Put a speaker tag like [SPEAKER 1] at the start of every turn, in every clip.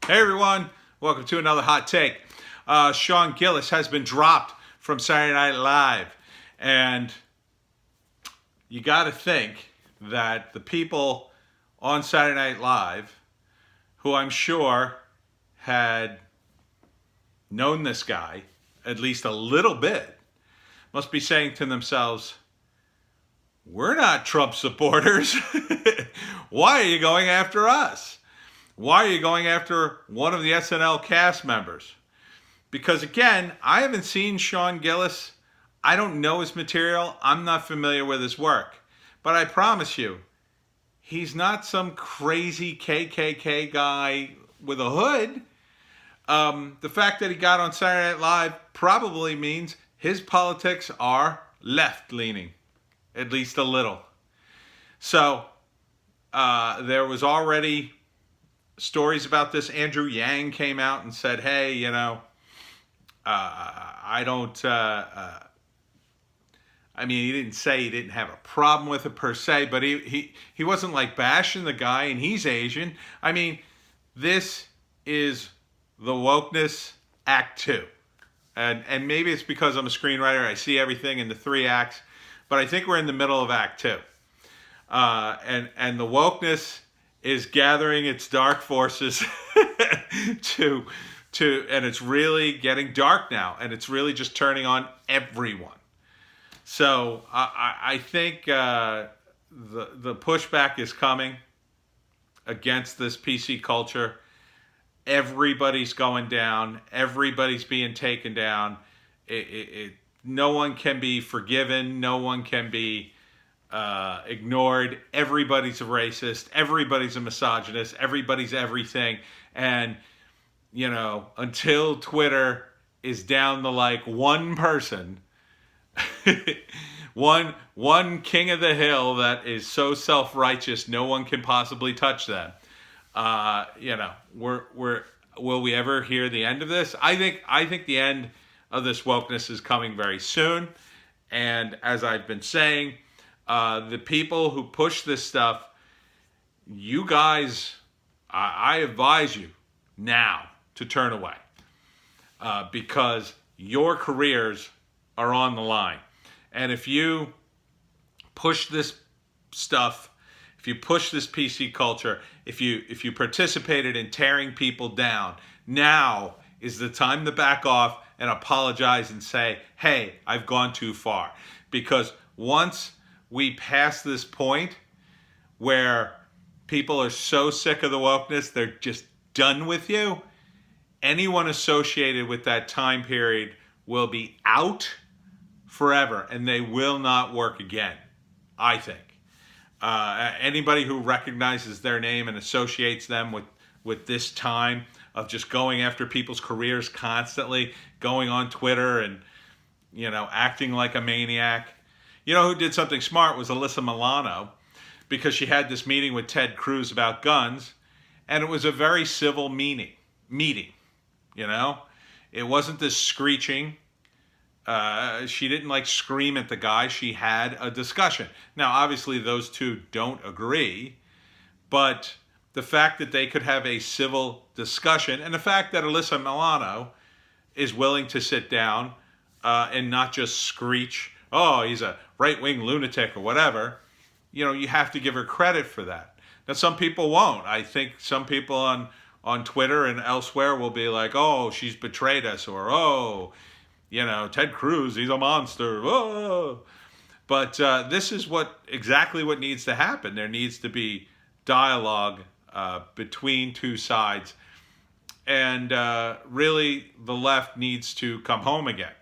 [SPEAKER 1] Hey everyone, welcome to another hot take. Sean Gillis has been dropped from Saturday Night Live, and you got to think that the people on Saturday Night Live, who I'm sure had known this guy at least a little bit, must be saying to themselves, we're not Trump supporters. Why are you going after us? Why are you going after one of the SNL cast members? Because again, I haven't seen Sean Gillis. I don't know his material. I'm not familiar with his work. But I promise you, he's not some crazy KKK guy with a hood. The fact that he got on Saturday Night Live probably means his politics are left-leaning, at least a little. So there was already stories about this. Andrew Yang came out and said, hey, I don't, he didn't say he didn't have a problem with it per se, but he wasn't like bashing the guy, and he's Asian. I mean, this is the Wokeness Act 2. And maybe it's because I'm a screenwriter, I see everything in the 3 acts, but I think we're in the middle of Act 2. And the wokeness is gathering its dark forces and it's really getting dark now, and it's really just turning on everyone. So I think the pushback is coming against this PC culture. Everybody's going down. Everybody's being taken down. No one can be forgiven. No one can be ignored. Everybody's a racist. Everybody's a misogynist. Everybody's everything. And, until Twitter is down to like one person, one king of the hill that is so self-righteous no one can possibly touch them. Will we ever hear the end of this? I think the end of this wokeness is coming very soon. And as I've been saying, the people who push this stuff, you guys, I advise you now to turn away because your careers are on the line. And if you push this stuff, if you push this PC culture, if you participated in tearing people down, now is the time to back off and apologize and say, hey, I've gone too far. Because once we pass this point where people are so sick of the wokeness, they're just done with you, anyone associated with that time period will be out forever, and they will not work again, I think. Anybody who recognizes their name and associates them with this time of just going after people's careers constantly, going on Twitter and, acting like a maniac. Who did something smart was Alyssa Milano, because she had this meeting with Ted Cruz about guns, and it was a very civil meeting. It wasn't this screeching. She didn't scream at the guy. She had a discussion. Now, obviously, those two don't agree, but the fact that they could have a civil discussion, and the fact that Alyssa Milano is willing to sit down and not just screech, oh, he's a right-wing lunatic or whatever, you have to give her credit for that. Now, some people won't. I think some people on Twitter and elsewhere will be like, oh, she's betrayed us, or, oh, Ted Cruz, he's a monster. Oh. But this is exactly what needs to happen. There needs to be dialogue between two sides. And really, the left needs to come home again.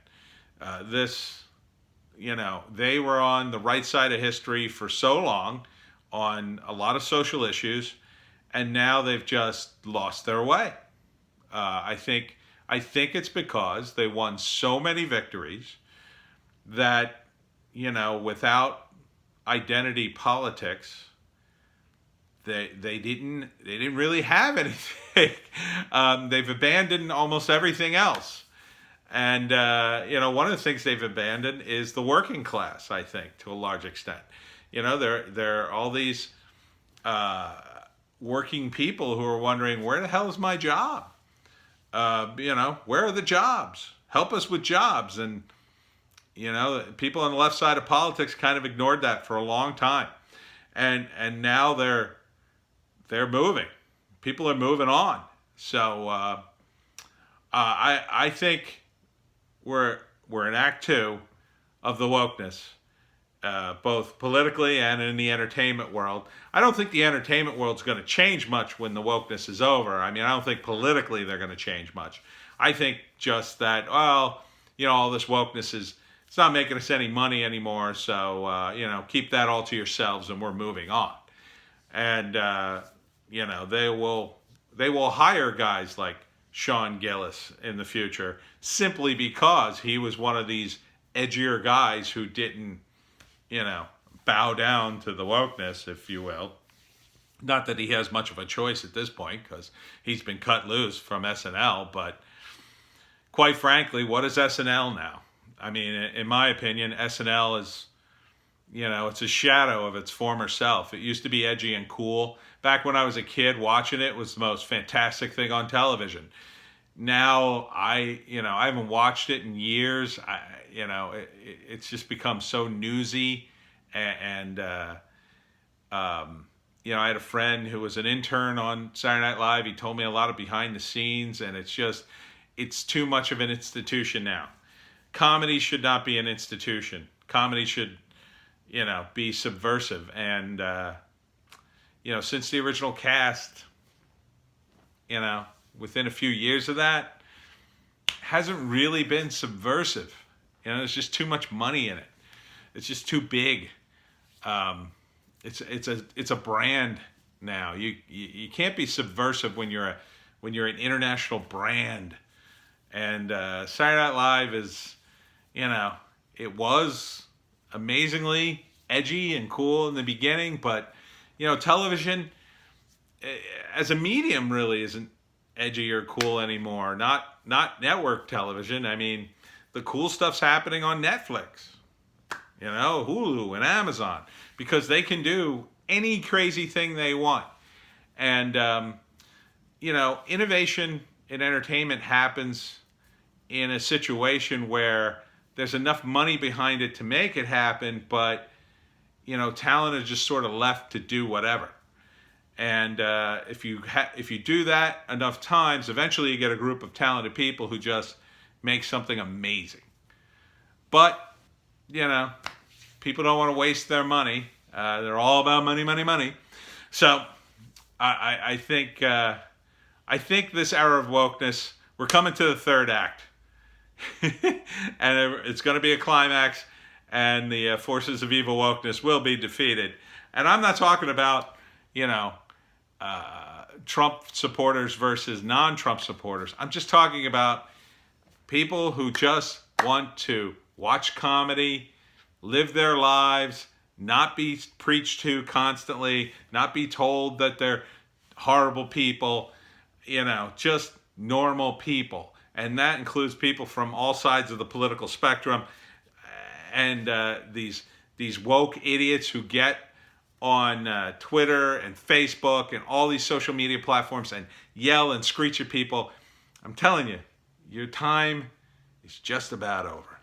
[SPEAKER 1] They were on the right side of history for so long on a lot of social issues, and now they've just lost their way. I think it's because they won so many victories that, without identity politics, they didn't really have anything. They've abandoned almost everything else. And, one of the things they've abandoned is the working class, I think, to a large extent. There are all these working people who are wondering, where the hell is my job? Where are the jobs? Help us with jobs. And, people on the left side of politics kind of ignored that for a long time. And now they're moving. People are moving on. So I think we're in Act 2 of the wokeness, both politically and in the entertainment world. I don't think the entertainment world's going to change much when the wokeness is over. I don't think politically they're going to change much. I think just that, all this wokeness it's not making us any money anymore, so, keep that all to yourselves and we're moving on. And, they will hire guys like Sean Gillis in the future simply because he was one of these edgier guys who didn't, bow down to the wokeness, if you will. Not that he has much of a choice at this point because he's been cut loose from SNL, but quite frankly, what is SNL now? In my opinion, SNL is, it's a shadow of its former self. It used to be edgy and cool. Back when I was a kid, watching it was the most fantastic thing on television. Now, I haven't watched it in years. It's just become so newsy. And I had a friend who was an intern on Saturday Night Live. He told me a lot of behind the scenes, and it's too much of an institution now. Comedy should not be an institution. Comedy should, be subversive. And, since the original cast, within a few years of that, hasn't really been subversive. There's just too much money in it. It's just too big. It's a brand now. You can't be subversive when you're an international brand. And Saturday Night Live is, it was amazingly edgy and cool in the beginning, but television as a medium really isn't edgy or cool anymore. Not network television. The cool stuff's happening on Netflix, Hulu and Amazon, because they can do any crazy thing they want. And, innovation in entertainment happens in a situation where there's enough money behind it to make it happen, but, talent is just sort of left to do whatever. And if you do that enough times, eventually you get a group of talented people who just make something amazing. But, people don't want to waste their money. They're all about money, money, money. So I think this era of wokeness, we're coming to the third act. And it's going to be a climax, and the forces of evil wokeness will be defeated. And I'm not talking about, Trump supporters versus non-Trump supporters. I'm just talking about people who just want to watch comedy, live their lives, not be preached to constantly, not be told that they're horrible people, just normal people. And that includes people from all sides of the political spectrum, and these woke idiots who get on Twitter and Facebook and all these social media platforms and yell and screech at people. I'm telling you, your time is just about over.